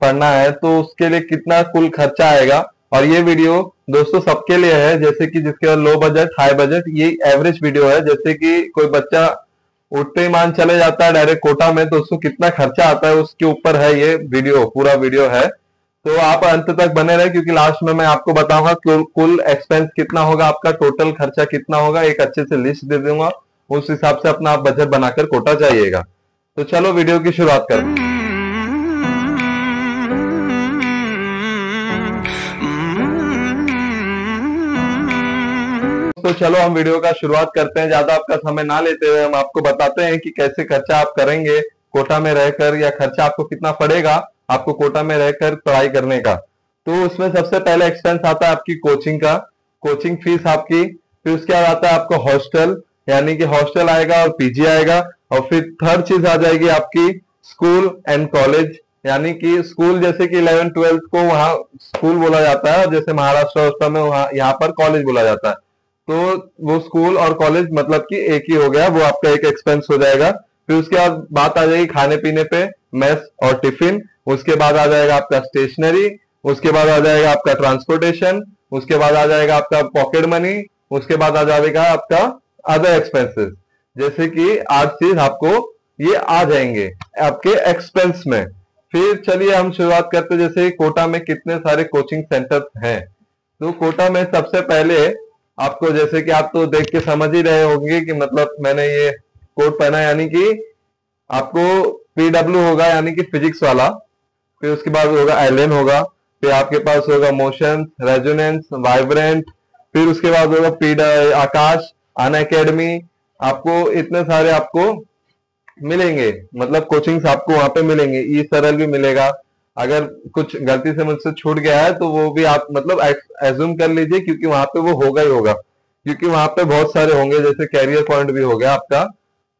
पढ़ना है तो उसके लिए कितना कुल खर्चा आएगा। और ये वीडियो दोस्तों सबके लिए है, जैसे कि जिसके पास लो बजट हाई बजट, ये एवरेज वीडियो है। जैसे कि कोई बच्चा उठते ही मान चले जाता है डायरेक्ट कोटा में, तो उसको कितना खर्चा आता है उसके ऊपर है ये वीडियो, पूरा वीडियो है। तो आप अंत तक बने रहे, क्योंकि लास्ट में मैं आपको बताऊंगा कुल एक्सपेंस कितना होगा, आपका टोटल खर्चा कितना होगा, एक अच्छे से लिस्ट दे दूंगा। उस हिसाब से अपना आप बजट बनाकर कोटा जाइएगा। तो चलो वीडियो की शुरुआत करते हैं। तो चलो हम वीडियो का शुरुआत करते हैं। ज्यादा आपका समय ना लेते हुए हम आपको बताते हैं कि कैसे खर्चा आप करेंगे कोटा में रहकर, या खर्चा आपको कितना पड़ेगा आपको कोटा में रहकर पढ़ाई करने का। तो उसमें सबसे पहले एक्सपेंस आता है आपकी कोचिंग का, कोचिंग फीस आपकी। फिर उसके बाद आता है आपका हॉस्टल, यानी कि हॉस्टल आएगा और पीजी आएगा। और फिर थर्ड चीज आ जाएगी आपकी स्कूल एंड कॉलेज, यानी कि स्कूल जैसे कि 11th 12th को वहां स्कूल बोला जाता है, और जैसे महाराष्ट्र में वहां यहाँ पर कॉलेज बोला जाता है। तो वो स्कूल और कॉलेज मतलब कि एक ही हो गया, वो आपका एक एक्सपेंस हो जाएगा। फिर उसके बाद बात आ जाएगी खाने पीने पे, मेस और टिफिन। उसके बाद आ जाएगा आपका स्टेशनरी, उसके बाद आ जाएगा आपका ट्रांसपोर्टेशन, उसके बाद आ जाएगा आपका पॉकेट मनी, उसके बाद आ जाएगा आपका अदर एक्सपेंसेस। जैसे कि 8 चीज आपको ये आ जाएंगे आपके एक्सपेंस में। फिर चलिए हम शुरुआत करते हैं, जैसे कोटा में कितने सारे कोचिंग सेंटर हैं। तो कोटा में सबसे पहले आपको, जैसे कि आप तो देख के समझ ही रहे होंगे कि मतलब मैंने ये कोट पहना, यानी कि आपको पीडब्ल्यू होगा, यानी कि फिजिक्स वाला। फिर उसके बाद होगा एलन होगा। फिर आपके पास होगा मोशन, रेजोनेंस, वाइब्रेंट। फिर उसके बाद होगा पीड आकाश, अन अकेडमी। आपको इतने सारे आपको मिलेंगे, मतलब कोचिंग्स आपको वहां पे मिलेंगे। ई सरल भी मिलेगा। अगर कुछ गलती से मुझसे छूट गया है तो वो भी आप मतलब एज्यूम कर लीजिए, क्योंकि वहां पे वो होगा ही होगा, क्योंकि वहां पे बहुत सारे होंगे। जैसे कैरियर पॉइंट भी हो गया आपका,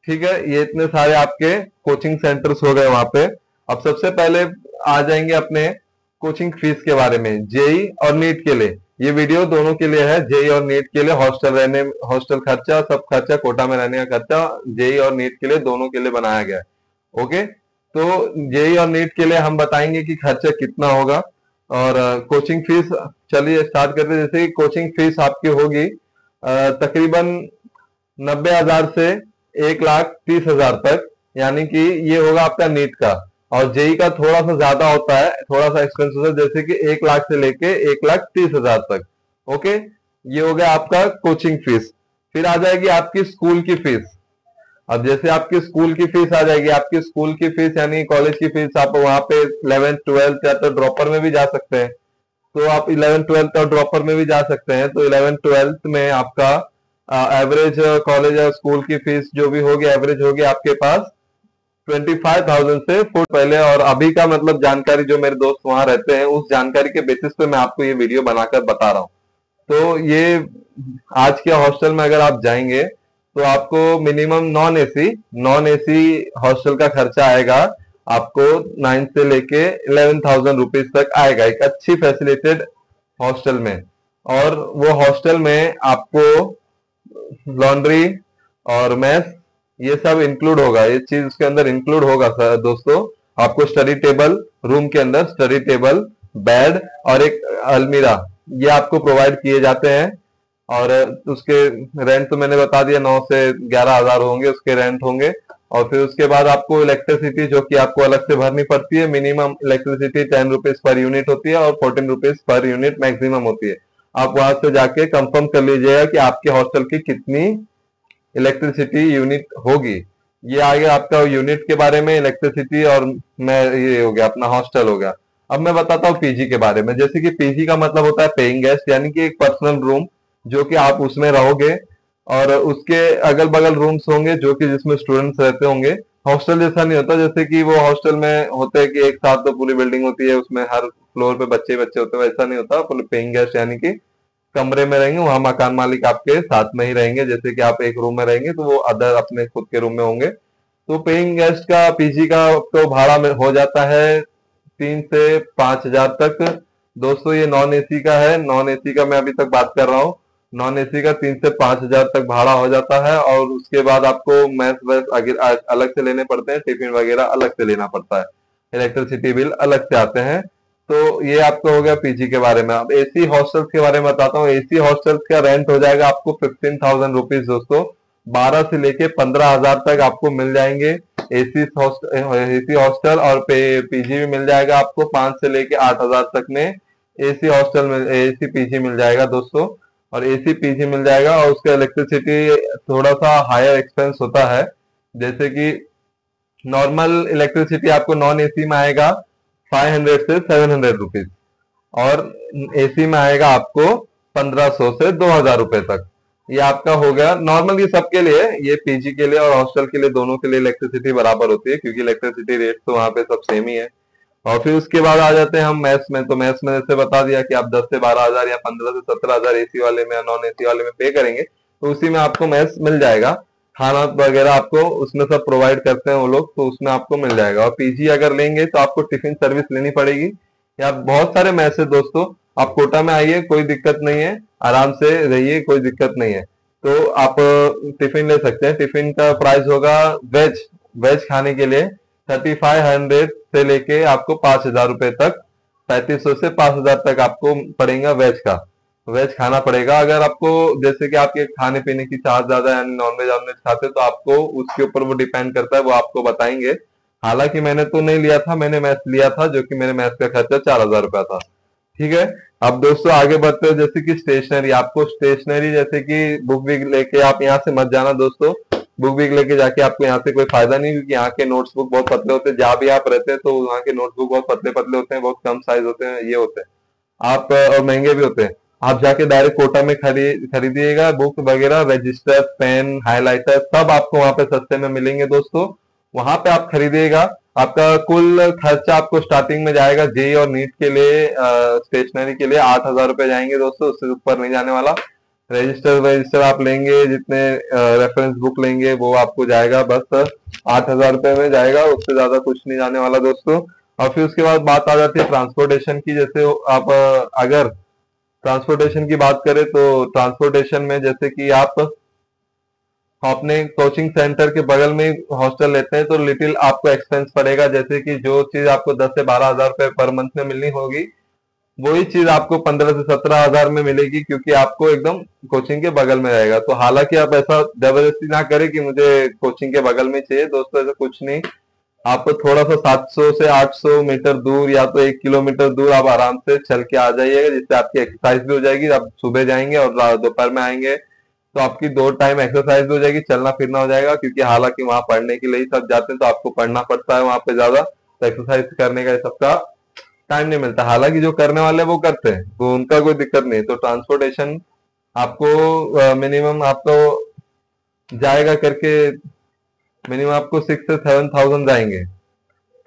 ठीक है। ये इतने सारे आपके कोचिंग सेंटर्स हो गए वहां पे। अब सबसे पहले आ जाएंगे अपने कोचिंग फीस के बारे में, जेई और नीट के लिए। ये वीडियो दोनों के लिए है, जेई और नीट के लिए। हॉस्टल रहने, हॉस्टल खर्चा, सब खर्चा, कोटा में रहने का खर्चा, जेई और नीट के लिए दोनों के लिए बनाया गया है। ओके, तो जेई और नीट के लिए हम बताएंगे कि खर्चा कितना होगा। और कोचिंग फीस चलिए स्टार्ट करते हैं। जैसे कि कोचिंग फीस आपकी होगी तकरीबन 90,000 से 1,30,000 तक, यानी कि ये होगा आपका नीट का। और जेई का थोड़ा सा ज्यादा होता है, थोड़ा सा एक्सपेंसिव होता है, जैसे कि 1 लाख से लेके 1,30,000 तक। ओके, ये हो गया आपका कोचिंग फीस। फिर आ जाएगी आपकी स्कूल की फीस। अब जैसे आपकी स्कूल की फीस आ जाएगी, आपकी स्कूल की फीस यानी कॉलेज की फीस, आप वहां पे 11th 12th या तो ड्रॉपर में भी जा सकते हैं। तो आप 11th 12th और ड्रॉपर में भी जा सकते हैं। तो 11th 12th में आपका एवरेज कॉलेज और स्कूल की फीस जो भी होगी, एवरेज होगी आपके पास 25,000 से फुट पहले। और अभी का मतलब जानकारी जो मेरे दोस्त वहां रहते हैं, उस जानकारी के बेसिस पे मैं आपको ये वीडियो बनाकर बता रहा हूँ। तो ये आज के हॉस्टल में अगर आप जाएंगे तो आपको मिनिमम नॉन एसी हॉस्टल का खर्चा आएगा आपको 9 से लेके 11,000 रुपीज तक आएगा, एक अच्छी फैसिलिटेड हॉस्टल में। और वो हॉस्टल में आपको लॉन्ड्री और मैस ये सब इंक्लूड होगा, ये चीज उसके अंदर इंक्लूड होगा सर दोस्तों। आपको स्टडी टेबल, रूम के अंदर स्टडी टेबल, बेड और एक अलमीरा, ये आपको प्रोवाइड किए जाते हैं। और उसके रेंट तो मैंने बता दिया, 9 से 11,000 होंगे उसके रेंट होंगे। और फिर उसके बाद आपको इलेक्ट्रिसिटी जो कि आपको अलग से भरनी पड़ती है, minimum electricity 10 rupees per unit होती है और 14 रुपीज पर यूनिट मैक्सिमम होती है। आप वहां से जाके कंफर्म कर लीजिएगा कि आपके हॉस्टल की कितनी इलेक्ट्रिसिटी यूनिट होगी। ये आ गया आपका यूनिट के बारे में, इलेक्ट्रिसिटी। और मैं ये हो गया अपना हॉस्टल हो गया। अब मैं बताता हूँ पीजी के बारे में। जैसे कि पीजी का मतलब होता है पेइंग गेस्ट, यानी कि एक पर्सनल रूम जो कि आप उसमें रहोगे, और उसके अगल बगल रूम्स होंगे जो कि जिसमें स्टूडेंट्स रहते होंगे। हॉस्टल जैसा नहीं होता, जैसे कि वो हॉस्टल में होते हैं कि एक साथ तो पूरी बिल्डिंग होती है, उसमें हर फ्लोर पे बच्चे बच्चे होते हैं, वैसा नहीं होता। फुल पेइंग गेस्ट यानी कि कमरे में रहेंगे, वहां मकान मालिक आपके साथ में ही रहेंगे। जैसे कि आप एक रूम में रहेंगे तो वो अदर अपने खुद के रूम में होंगे। तो पेइंग गेस्ट का पीजी का तो भाड़ा में हो जाता है 3 से 5 हजार तक। दोस्तों ये नॉन एसी का है, नॉन एसी का मैं अभी तक बात कर रहा हूँ। नॉन एसी का 3 से 5 हजार तक भाड़ा हो जाता है। और उसके बाद आपको मैस वैस अलग से लेने पड़ते हैं, टिफिन वगैरह अलग से लेना पड़ता है। इलेक्ट्रिसिटी बिल अलग से आते हैं। तो ये आपका हो गया पीजी के बारे में। अब एसी हॉस्टल्स के बारे में बताता हूँ। एसी हॉस्टल्स का रेंट हो जाएगा आपको 15,000 रुपीज दोस्तों। 12 से लेके 15,000 तक आपको मिल जाएंगे एसी हॉस्टल, और पीजी भी मिल जाएगा आपको 5 से लेके 8,000 तक में। एसी हॉस्टल में एसी पीजी मिल जाएगा दोस्तों, और एसी पीजी मिल जाएगा। और उसका इलेक्ट्रिसिटी थोड़ा सा हायर एक्सपेंस होता है, जैसे कि नॉर्मल इलेक्ट्रिसिटी आपको नॉन एसी में आएगा 500 से 700 रुपीज, और एसी में आएगा आपको 1500 से 2,000 रुपए तक। ये आपका हो गया नॉर्मल। ये सबके लिए, ये पीजी के लिए और हॉस्टल के लिए, दोनों के लिए इलेक्ट्रिसिटी बराबर होती है, क्योंकि इलेक्ट्रिसिटी रेट तो वहां पे सब सेम ही है। और फिर उसके बाद आ जाते हैं हम मैथ्स में। तो मैथ्स में जैसे बता दिया कि आप 10 से 12,000 या 15 से 17,000 एसी वाले में या नॉन एसी वाले में पे करेंगे, तो उसी में आपको मैथ्स मिल जाएगा। खाना वगैरह आपको उसमें सब प्रोवाइड करते हैं वो लोग, तो उसमें आपको मिल जाएगा। और पीजी अगर लेंगे तो आपको टिफिन सर्विस लेनी पड़ेगी। या बहुत सारे मैथ्स है दोस्तों, आप कोटा में आइए, कोई दिक्कत नहीं है, आराम से रहिए, कोई दिक्कत नहीं है। तो आप टिफिन ले सकते हैं। टिफिन का प्राइस होगा वेज वेज खाने के लिए 3,500 से लेके आपको 5,000 रुपए तक, 3,500 से 5,000 तक आपको पड़ेगा वेज का। वेज खाना पड़ेगा। अगर आपको जैसे कि आपके खाने पीने की चार्ज ज्यादा है, यानी नॉनवेज नॉनवेज खाते, तो आपको उसके ऊपर वो डिपेंड करता है, वो आपको बताएंगे। हालांकि मैंने तो नहीं लिया था, मैंने मैथ लिया था, जो कि मेरे मैथ का खर्चा 4,000 रुपया था। ठीक है। अब दोस्तों आगे बढ़ते हो, जैसे कि स्टेशनरी। आपको स्टेशनरी जैसे कि बुक भी लेके आप यहाँ से मत जाना दोस्तों। बुक भी लेके जाके आपको यहाँ से कोई फायदा नहीं, क्योंकि यहाँ के नोट्स बुक बहुत पतले होते हैं। जहाँ भी आप रहते हैं तो वहाँ के नोट्स बुक बहुत पतले पतले होते हैं, बहुत कम साइज होते हैं, ये होते हैं आप, और महंगे भी होते हैं। आप जाके डायरेक्ट कोटा में खरीदिएगा। बुक वगैरह, रजिस्टर, पेन, हाइलाइटर सब आपको वहां पे सस्ते में मिलेंगे दोस्तों। वहां पे आप खरीदिएगा। आपका कुल खर्चा आपको स्टार्टिंग में जाएगा जेई और नीट के लिए, स्टेशनरी के लिए 8,000 रुपए जाएंगे दोस्तों, उससे ऊपर नहीं जाने वाला। रजिस्टर आप लेंगे, जितने रेफरेंस बुक लेंगे, वो आपको जाएगा बस 8,000 रुपए में जाएगा, उससे ज्यादा कुछ नहीं जाने वाला दोस्तों। और फिर उसके बाद बात आ जाती है ट्रांसपोर्टेशन की। जैसे आप अगर ट्रांसपोर्टेशन की बात करें, तो ट्रांसपोर्टेशन में जैसे कि आप अपने कोचिंग सेंटर के बगल में हॉस्टल लेते हैं, तो लिटिल आपको एक्सपेंस पड़ेगा। जैसे कि जो चीज आपको 10 से 12,000 रुपए पर मंथ में मिलनी होगी, वही चीज आपको 15 से 17,000 में मिलेगी, क्योंकि आपको एकदम कोचिंग के बगल में रहेगा। तो हालांकि आप ऐसा जबरदस्ती ना करें कि मुझे कोचिंग के बगल में चाहिए दोस्तों, ऐसा कुछ नहीं। आपको थोड़ा सा 700 से 800 मीटर दूर या तो 1 किलोमीटर दूर आप आराम से चल के आ जाइएगा, जिससे आपकी एक्सरसाइज भी हो जाएगी। आप सुबह जाएंगे और दोपहर में आएंगे, तो आपकी 2 टाइम एक्सरसाइज भी हो जाएगी, चलना फिरना हो जाएगा। क्योंकि हालांकि वहां पढ़ने के लिए ही सब जाते हैं, तो आपको पढ़ना पड़ता है वहां पे ज्यादा, तो एक्सरसाइज करने का सबका टाइम नहीं मिलता। हालांकि जो करने वाले हैं वो करते हैं, तो उनका कोई दिक्कत नहीं। तो ट्रांसपोर्टेशन आपको मिनिमम आपको जाएगा करके, मिनिमम आपको 6 से 7,000 जाएंगे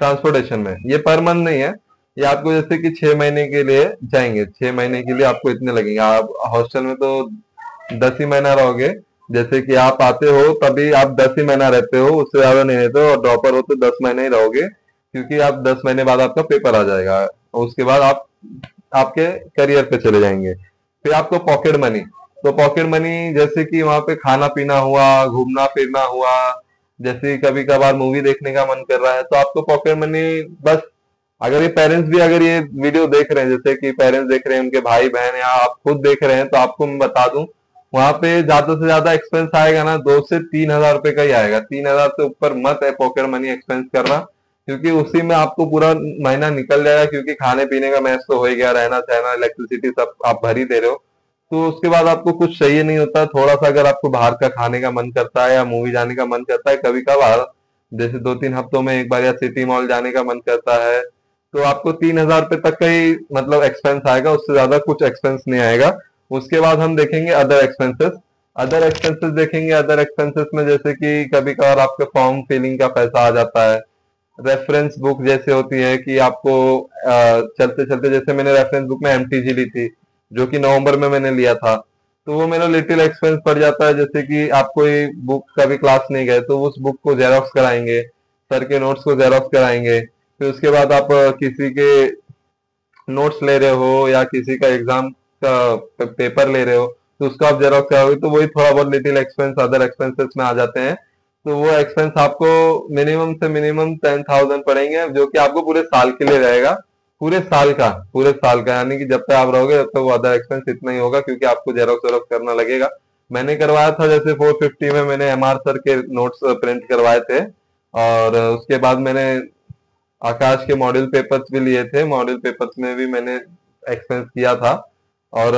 ट्रांसपोर्टेशन में। ये पर मंथ नहीं है, ये आपको जैसे कि 6 महीने के लिए जाएंगे, 6 महीने के लिए आपको इतने लगेंगे। आप हॉस्टल में तो 10 ही महीना रहोगे। जैसे कि आप आते हो तभी आप 10 ही महीना रहते हो, उससे ज्यादा नहीं रहते हो। और ड्रॉपर हो तो 10 महीने ही रहोगे, क्योंकि आप 10 महीने बाद आपका पेपर आ जाएगा, और उसके बाद आप आपके करियर पे चले जाएंगे। फिर आपको पॉकेट मनी। तो पॉकेट मनी जैसे कि वहां पे खाना पीना हुआ, घूमना फिरना हुआ, जैसे कभी कभार मूवी देखने का मन कर रहा है, तो आपको पॉकेट मनी बस। अगर ये पेरेंट्स भी अगर ये वीडियो देख रहे हैं, जैसे कि पेरेंट्स देख रहे हैं, उनके भाई बहन या आप खुद देख रहे हैं, तो आपको मैं बता दूं, वहां पे ज्यादा से ज्यादा एक्सपेंस आएगा ना 2 से 3 हजार रुपए का ही आएगा। 3,000 से ऊपर मत है पॉकेट मनी एक्सपेंस करना, क्योंकि उसी में आपको पूरा महीना निकल जाएगा। क्योंकि खाने पीने का मैस तो हो ही गया, रहना सहना इलेक्ट्रिसिटी सब आप भर ही दे रहे हो, तो उसके बाद आपको कुछ चाहिए नहीं होता। थोड़ा सा अगर आपको बाहर का खाने का मन करता है या मूवी जाने का मन करता है कभी कभार, जैसे 2-3 हफ्तों में एक बार, या सिटी मॉल जाने का मन करता है, तो आपको 3,000 रुपए तक का ही मतलब एक्सपेंस आएगा, उससे ज्यादा कुछ एक्सपेंस नहीं आएगा। उसके बाद हम देखेंगे अदर एक्सपेंसेस। अदर एक्सपेंसेस देखेंगे। अदर एक्सपेंसेस में जैसे कि कभी कभार आपके फॉर्म फिलिंग का पैसा आ जाता है। रेफरेंस बुक जैसे होती है कि आपको चलते चलते, जैसे मैंने रेफरेंस बुक में एमटीजी ली थी, जो कि नवंबर में मैंने लिया था, तो वो मेरा लिटिल एक्सपेंस पड़ जाता है। जैसे कि आप कोई बुक कभी क्लास नहीं गए, तो उस बुक को जेरोक्स कराएंगे, सर के नोट्स को जेरोक्स कराएंगे। फिर उसके बाद आप किसी के नोट्स ले रहे हो या किसी का एग्जाम का पेपर ले रहे हो, तो उसका आप जेरोक्स कराओगे, तो वही थोड़ा बहुत लिटिल एक्सपेंस अदर एक्सपेंसेस में आ जाते हैं। तो वो एक्सपेंस आपको मिनिमम से मिनिमम 10,000 पड़ेंगे, जो कि आपको पूरे साल के लिए रहेगा। पूरे साल का यानी कि जब तक आप रहोगे तब तक वो अदर एक्सपेंस इतना ही होगा, क्योंकि आपको जेरोक्स वेरोक्स करना लगेगा। मैंने करवाया था जैसे 450 में मैंने एमआर सर के नोट्स प्रिंट करवाए थे, और उसके बाद मैंने आकाश के मॉडल पेपर्स भी लिए थे, मॉडल पेपर्स में भी मैंने एक्सपेंस किया था, और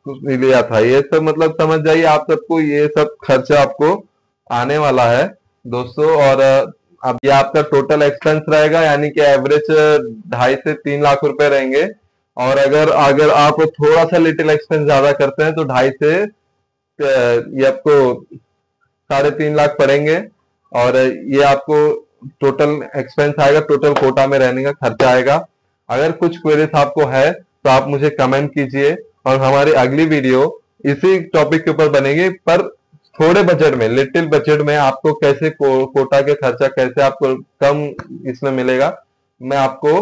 कुछ भी लिया था। ये सब मतलब समझ जाइए आप सबको, ये सब खर्चा आपको आने वाला है दोस्तों। और अब ये आपका टोटल एक्सपेंस रहेगा, यानी कि एवरेज 2.5 से 3 लाख रुपए रहेंगे। और अगर अगर आप थोड़ा सा लिटिल एक्सपेंस ज्यादा करते हैं तो 2.5 से ये आपको 3.5 लाख पड़ेंगे। और ये आपको टोटल एक्सपेंस आएगा, टोटल कोटा में रहने का खर्चा आएगा। अगर कुछ क्वेरीज आपको है तो आप मुझे कमेंट कीजिए, और हमारी अगली वीडियो इसी टॉपिक के ऊपर बनेगी, पर थोड़े बजट में, लिटिल बजट में आपको कैसे कोटा के खर्चा कैसे आपको कम इसमें मिलेगा, मैं आपको